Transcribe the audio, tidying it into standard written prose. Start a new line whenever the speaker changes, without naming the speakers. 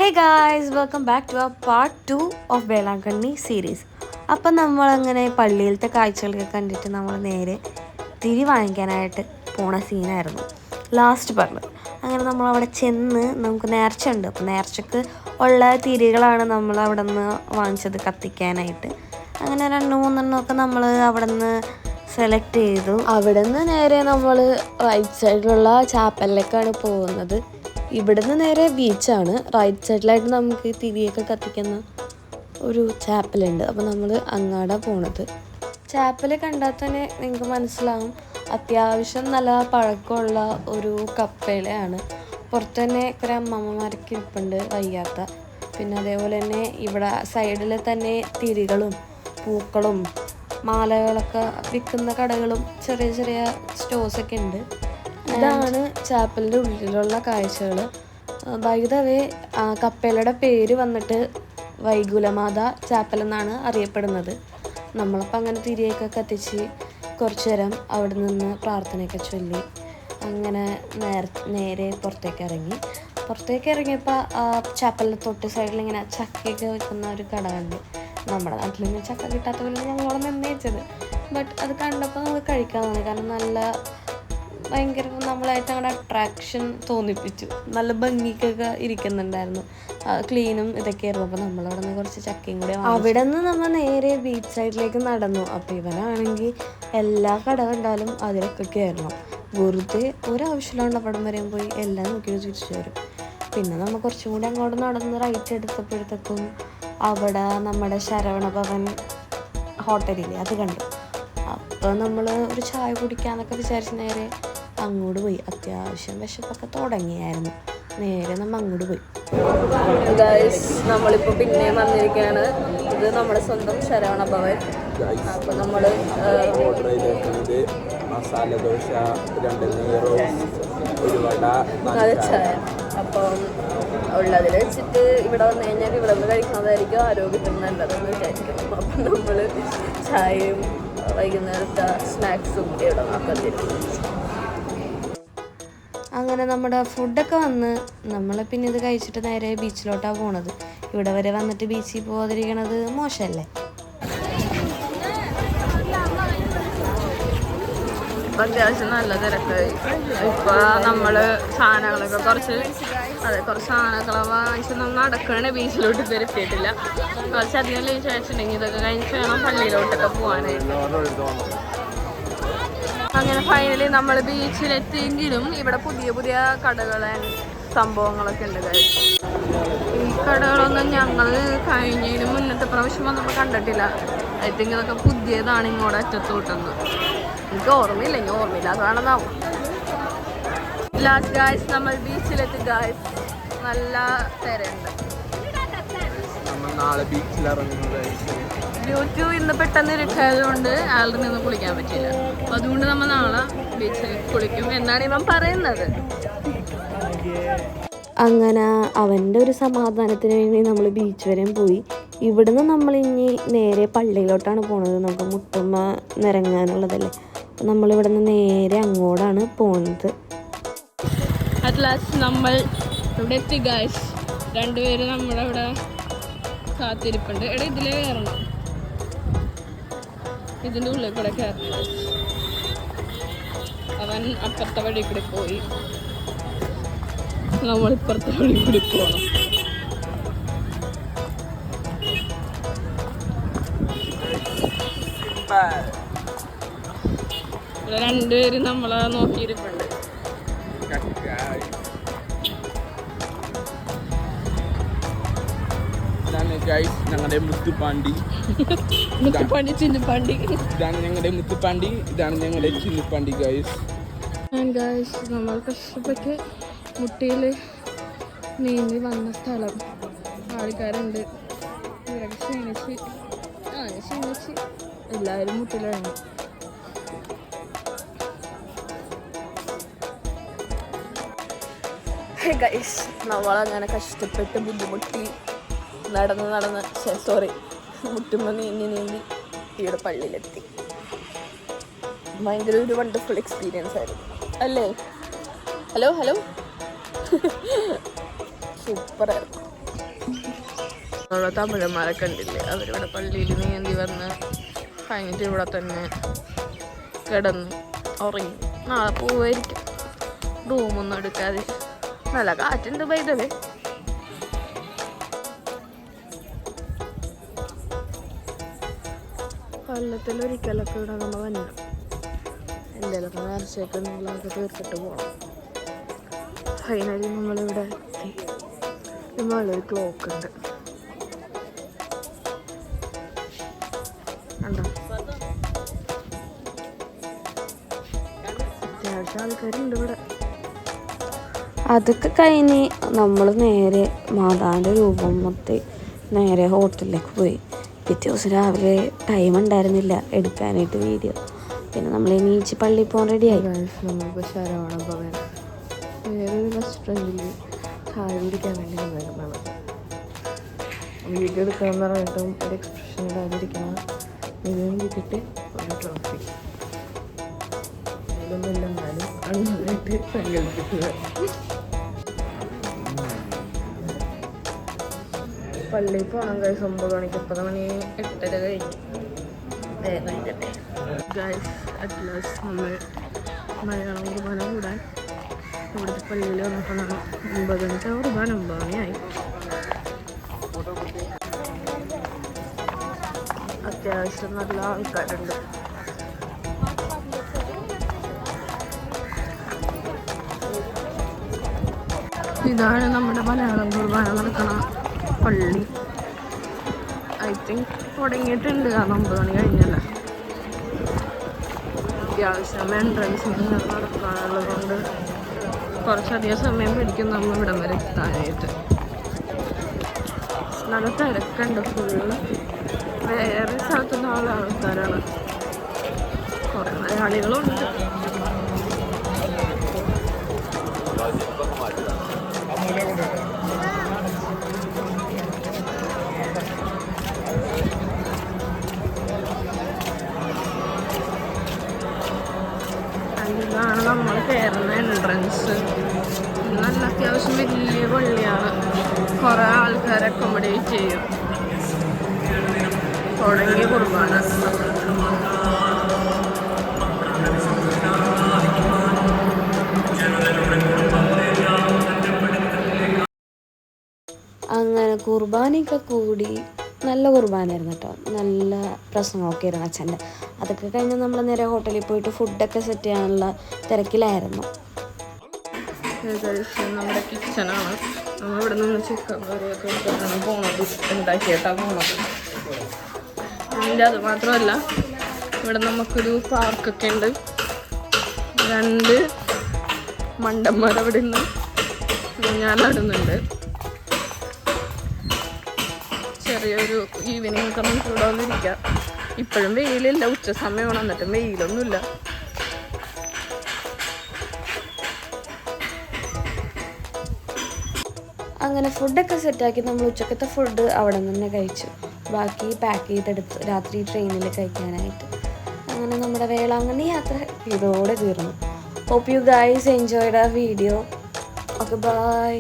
Hey guys, welcome back to our part 2 of Velankanni series. അപ്പം നമ്മളങ്ങനെ പള്ളിയിലത്തെ കാഴ്ചകളൊക്കെ കണ്ടിട്ട് നമ്മൾ നേരെ തിരി വാങ്ങിക്കാനായിട്ട് പോണ സീനായിരുന്നു ലാസ്റ്റ് പറഞ്ഞത്. അങ്ങനെ നമ്മളവിടെ ചെന്ന് നമുക്ക് നേർച്ച ഉണ്ട്. അപ്പോൾ നേർച്ചക്ക് ഉള്ള തിരികളാണ് നമ്മൾ അവിടെ നിന്ന് വാങ്ങിച്ചത് കത്തിക്കാനായിട്ട്. അങ്ങനെ 2-3 നമ്മൾ അവിടെ നിന്ന് സെലക്ട് ചെയ്തു. അവിടെ നിന്ന് നേരെ നമ്മൾ റൈറ്റ് സൈഡിലുള്ള ചാപ്പലിലേക്കാണ് പോകുന്നത്. ഇവിടുന്ന് നേരെ ബീച്ചാണ്. റൈറ്റ് സൈഡിലായിട്ട് നമുക്ക് തിരിയൊക്കെ കത്തിക്കുന്ന ഒരു ചാപ്പലുണ്ട്. അപ്പോൾ നമ്മൾ അങ്ങാടെ പോണത്. ചാപ്പൽ കണ്ടാൽ തന്നെ നിങ്ങൾക്ക് മനസ്സിലാവും അത്യാവശ്യം നല്ല പഴക്കമുള്ള ഒരു കപ്പേലയാണ്. പുറത്ത് തന്നെ കുറേ അമ്മമ്മമാരൊക്കെ ഇരിപ്പുണ്ട് വയ്യാത്ത. പിന്നെ അതേപോലെ തന്നെ ഇവിടെ സൈഡിൽ തന്നെ തിരികളും പൂക്കളും മാലകളൊക്കെ വിൽക്കുന്ന കടകളും ചെറിയ ചെറിയ സ്റ്റോഴ്സൊക്കെ ഉണ്ട്. ഇതാണ് ചാപ്പലിൻ്റെ ഉള്ളിലുള്ള കാഴ്ചകൾ. ബൈ ദ വേ കപ്പേലയുടെ പേര് വന്നിട്ട് വൈകുലമാത ചാപ്പൽ എന്നാണ് അറിയപ്പെടുന്നത്. നമ്മളപ്പോൾ അങ്ങനെ തിരിയൊക്കെ കത്തിച്ച് കുറച്ച് നേരം അവിടെ നിന്ന് പ്രാർത്ഥനയൊക്കെ ചൊല്ലി അങ്ങനെ നേരെ പുറത്തേക്ക് ഇറങ്ങിയപ്പോൾ ചാപ്പലിൻ്റെ തൊട്ട് സൈഡിൽ ഇങ്ങനെ ചക്കയൊക്കെ വെക്കുന്ന ഒരു കട കണ്ട്. നമ്മുടെ നാട്ടിലിങ്ങനെ ചക്ക കിട്ടാത്ത പോലെ ഞങ്ങളോട് നിർണ്ണയിച്ചത്. ബട്ട് അത് കണ്ടപ്പോൾ നമുക്ക് കഴിക്കാൻ തോന്നി. കാരണം നല്ല ഭയങ്കര നമ്മളായിട്ട് അങ്ങോട്ട് അട്രാക്ഷൻ തോന്നിപ്പിച്ചു. നല്ല ഭംഗിക്കൊക്കെ ഇരിക്കുന്നുണ്ടായിരുന്നു. ക്ലീനും ഇതൊക്കെയായിരുന്നു. അപ്പോൾ നമ്മളവിടെ നിന്ന് കുറച്ച് ചക്കയും കൂടി അവിടെ നിന്ന് നമ്മൾ നേരെ ബീച്ച് സൈഡിലേക്ക് നടന്നു. അപ്പോൾ ഇവനാണെങ്കിൽ എല്ലാ കട കണ്ടാലും അതിലൊക്കെ കയറണം. വെറുതെ ഒരാവശ്യമില്ലാണ്ട് അവിടം വരെയും പോയി എല്ലാം നോക്കി തിരിച്ചു വരും. പിന്നെ നമ്മൾ കുറച്ചും കൂടി അങ്ങോട്ട് നടന്ന് റൈറ്റ് എടുത്തപ്പോഴത്തേക്കും അവിടെ നമ്മുടെ ശരവണ ഭവൻ ഹോട്ടലില്ലേ അത് കണ്ടു. അപ്പോൾ നമ്മൾ ഒരു ചായ കുടിക്കാമെന്നൊക്കെ വിചാരിച്ച് നേരെ അങ്ങോട്ട് പോയി. അത്യാവശ്യം വിശപ്പൊക്കെ തുടങ്ങിയായിരുന്നു. നേരെ നമ്മൾ അങ്ങോട്ട് പോയി. നമ്മളിപ്പോൾ പിന്നെ വന്നിരിക്കുകയാണ്. ഇത് നമ്മുടെ സ്വന്തം ശരവണ ഭവൻ. അപ്പോൾ നമ്മൾ മസാല ദോശ, 2 ഒരു വട, ചായ. അപ്പം ഉള്ളതിൽ വെച്ചിട്ട് ഇവിടെ വന്നു കഴിഞ്ഞാൽ ഇവിടെ നിന്ന് കഴിക്കുന്നതായിരിക്കും ആരോഗ്യത്തിന് നല്ലതെന്ന് വിചാരിക്കുന്നു. അപ്പം നമ്മൾ ചായയും വൈകുന്നേരത്തെ സ്നാക്സും ഇവിടെ നോക്കത്തിരുന്നു. അങ്ങനെ നമ്മുടെ ഫുഡൊക്കെ വന്ന് നമ്മൾ പിന്നെ ഇത് കഴിച്ചിട്ട് നേരെ ബീച്ചിലോട്ടാണ് പോണത്. ഇവിടെ വരെ വന്നിട്ട് ബീച്ചിൽ പോകാതിരിക്കണത് മോശമല്ലേ? അത്യാവശ്യം നല്ല തിരക്കായി. ഇപ്പോൾ നമ്മൾ സാധനങ്ങളൊക്കെ കുറച്ച് സാധനങ്ങളെ വാങ്ങിച്ച് നമ്മൾ നടക്കണേ ബീച്ചിലോട്ട് ഇതുവരെ എത്തിയിട്ടില്ല. കുറച്ചധികം ലേറ്റ് ആയിട്ടുണ്ടെങ്കിൽ ഇതൊക്കെ കഴിഞ്ഞിട്ട് വേണം പള്ളിയിലോട്ടൊക്കെ പോകാനായിട്ട്. അങ്ങനെ ഫൈനലി നമ്മൾ ബീച്ചിലെത്തിയെങ്കിലും ഇവിടെ പുതിയ പുതിയ കടകളും സംഭവങ്ങളൊക്കെ ഉണ്ട്. ഈ കടകളൊന്നും ഞങ്ങൾ കഴിഞ്ഞതിന് മുന്നത്തെ പ്രാവശ്യം വന്നപ്പോൾ കണ്ടിട്ടില്ല. ഐ തിങ്ക് ഇതൊക്കെ പുതിയതാണ് ഇങ്ങോട്ട് അറ്റത്തോട്ടെന്ന്. എനിക്ക് ഓർമ്മയില്ലാതെ വേണമെന്നാവും. ലാസ്റ്റ് ഗായ്സ് നമ്മൾ ബീച്ചിലെത്തി ഗായ്സ്. നല്ല തിരയുണ്ട്. ഡ്യൂട്ടി ഇന്ന് പെട്ടെന്ന് ഇരിക്കായതുകൊണ്ട് ആളുടെ നിന്ന് കുളിക്കാൻ പറ്റില്ല. അപ്പം അതുകൊണ്ട് നമ്മൾ നാളെ ബീച്ചിൽ കുളിക്കും എന്നാണ് ഇവൻ പറയുന്നത്. അങ്ങനെ അവൻ്റെ ഒരു സമാധാനത്തിന് വേണ്ടി നമ്മൾ ബീച്ച് വരെയും പോയി. ഇവിടുന്ന് നമ്മൾ ഇനി നേരെ പള്ളിയിലോട്ടാണ് പോണത്. നമുക്ക് മുട്ടുമ്മ നിരങ്ങാനുള്ളതല്ലേ. അപ്പം നമ്മളിവിടെ നിന്ന് നേരെ അങ്ങോട്ടാണ് പോകുന്നത്. അറ്റ് ലാസ്റ്റ് നമ്മൾ ഇവിടെ എത്തി ഗായ്സ്. 2 പേര് നമ്മുടെ ഇവിടെ കാത്തിരിപ്പുണ്ട്. ഇതിലേ കയറണം. ഇതിൻ്റെ ഉള്ളിൽ കൂടെ കയറണം. അവൻ അപ്പുറത്തെ വഴി കൂടി പോയി. നമ്മളിപ്പുറത്തെ വഴി കൂടി പോകണം. 2 പേര് നമ്മളെ നോക്കിയിരിപ്പുണ്ട്.
ഞങ്ങളുടെ മുത്തുപാണ്ടി,
ചിന്നുപാണ്ടി.
ഇതാണ് ഞങ്ങളുടെ മുത്തുപാണ്ടി, ഇതാണ് ഞങ്ങളുടെ ചിന്നുപാണ്ടി ഗൈസ്.
നമ്മൾ കഷ്ടപ്പെട്ട് മുട്ടിയിൽ നീന്തി വന്ന സ്ഥലം. ആൾക്കാരുണ്ട്. ക്ഷീണിച്ച് എല്ലാവരും മുട്ടിലാണ്. ഗൈസ് നമ്മളങ്ങനെ കഷ്ടപ്പെട്ട് ബുദ്ധിമുട്ടി നടന്ന് മുട്ടുമ്പോൾ നീന്തി ഇവിടെ പള്ളിയിലെത്തി. ഭയങ്കര ഒരു വണ്ടർഫുൾ എക്സ്പീരിയൻസ് ആയിരുന്നു അല്ലേ? ഹലോ സൂപ്പറായിരുന്നു.
ഉള്ള തമിഴന്മാരൊക്കെ ഉണ്ടില്ലേ, അവരിവിടെ പള്ളിയിൽ നീന്തി വന്ന് കഴിഞ്ഞിട്ട് ഇവിടെ തന്നെ കിടന്ന് ഉറങ്ങി. നാളെ പോവായിരിക്കും, റൂമൊന്നും എടുക്കാതെ. നല്ല കാറ്റുണ്ട് പൈതവേ. കൊല്ലത്തിലൊരിക്കലൊക്കെ ഇവിടെ നമ്മൾ വന്നു എന്തെങ്കിലുമൊക്കെ നേർച്ചയൊക്കെ ഉണ്ടെങ്കിലൊക്കെ തീർത്തിട്ട് പോകണം. ഫൈനലി നമ്മളിവിടെ എത്തി. നമ്മളൊരു ക്ലോക്ക് ഉണ്ട് കണ്ടോ, അത്യാവശ്യം ആൾക്കാരുണ്ട് ഇവിടെ.
അതൊക്കെ കഴിഞ്ഞ് നമ്മൾ നേരെ മാതാവിൻ്റെ രൂപം മൊത്തി നേരെ ഹോട്ടലിലേക്ക് പോയി. പിറ്റേ ദിവസം രാവിലെ ടൈം ഉണ്ടായിരുന്നില്ല എടുക്കാനായിട്ട് വീഡിയോ. പിന്നെ നമ്മൾ എണീച്ച് പള്ളിയിൽ പോകാൻ റെഡിയായി.
നമ്മളിപ്പോൾ ശരവണ ഭവൻ വേറൊരു റെസ്റ്റോറൻറ്റിൽ ചായ കുടിക്കാൻ വേണ്ടി വന്നേക്കുന്നതാണ്. വീഡിയോ എടുക്കാമെന്ന് പറഞ്ഞിട്ടും ഒരു എക്സ്പ്രഷൻ ഇടാതിരിക്കണം. ഇതിനും കിട്ടിയിട്ട് ഒരു ട്രോഫി ഇതൊന്നുമില്ല, എന്നാലും അങ്ങനെയായിട്ട് സങ്കല്പിക്കുക. പള്ളിയിൽ പോകണം ഗൈസ് 9 മണിക്ക്. 9 മണി 8:30 കഴിഞ്ഞു. വേഗം കഴിഞ്ഞിട്ടെ ഗൈസ്. അറ്റ് ലാസ്റ്റ് നമ്മൾ മലയാളം കുർബാന കൂടാൻ ഇവിടുത്തെ പള്ളിയിൽ വന്നപ്പോഴാണ് 9 മണിക്ക് കുർബാന 9 മണിയായി. അത്യാവശ്യം നല്ല ആൾക്കാരുണ്ട്. ഇതാണ് നമ്മുടെ മലയാളം കുർബാന നടക്കണ പള്ളി. ഐ തിങ്ക് തുടങ്ങിയിട്ടുണ്ട്, കാരണം 9 മണി കഴിഞ്ഞല്ല. അത്യാവശ്യം എൻട്രൻസിന് നടക്കാനുള്ളത് കൊണ്ട് കുറച്ചധികം സമയം പിടിക്കും നമ്മൾ ഇവിടം വരെ എത്താനായിട്ട്. നല്ല തിരക്കുണ്ട്, ഫുള്ള് വേറെ സ്ഥലത്തു നിന്നുള്ള ആൾക്കാരാണ്. കുറേ മലയാളികളുണ്ട്. ഇതാണ് നമ്മൾ കയറുന്ന എൻട്രൻസ്. നല്ല അത്യാവശ്യം വലിയ പള്ളിയാണ്, കുറേ ആൾക്കാരെ അക്കോമഡേറ്റ് ചെയ്യും. തുടങ്ങിയ കുർബാന.
അങ്ങനെ കുർബാനയൊക്കെ കൂടി നല്ല കുർബാനായിരുന്നു കേട്ടോ. നല്ല പ്രസംഗമൊക്കെ ആയിരുന്നു അച്ഛൻ്റെ. അതൊക്കെ കഴിഞ്ഞ് നമ്മൾ നേരെ ഹോട്ടലിൽ പോയിട്ട് ഫുഡൊക്കെ സെറ്റ് ചെയ്യാനുള്ള തിരക്കിലായിരുന്നു.
നമ്മുടെ കിച്ചണാണ്. നമ്മളിവിടെ നിന്ന് ചിക്കൻ കറിയൊക്കെ എടുത്തിട്ടാണ് പോണത്, ഉണ്ടാക്കിയിട്ടാണ് പോണത്. അതിൻ്റെ അത് മാത്രമല്ല, ഇവിടെ നമുക്കൊരു പാർക്കൊക്കെ ഉണ്ട്. 2 മണ്ടന്മാർ അവിടെ നിന്ന് ഊഞ്ഞാലാടുന്നുണ്ട്. ചെറിയൊരു ഈവനിങ് ഒക്കെ നമുക്ക് ഇവിടെ വന്നിരിക്കാം. ഇപ്പോഴും വെയിലില്ല, ഉച്ച സമയമാണ്, എന്നിട്ടും വെയിലൊന്നുമില്ല.
അങ്ങനെ ഫുഡൊക്കെ സെറ്റാക്കി നമ്മൾ ഉച്ചക്കത്തെ ഫുഡ് അവിടെ നിന്ന് തന്നെ കഴിച്ചു. ബാക്കി പാക്ക് ചെയ്തെടുത്ത് രാത്രി ട്രെയിനിൽ കഴിക്കാനായിട്ട്. അങ്ങനെ നമ്മുടെ വേളാങ്കണ്ണി യാത്ര ഇതോടെ തീർന്നു. ഹോപ്പ് യു ഗൈസ് എൻജോയ്ഡ് ആ വീഡിയോ. Okay, by.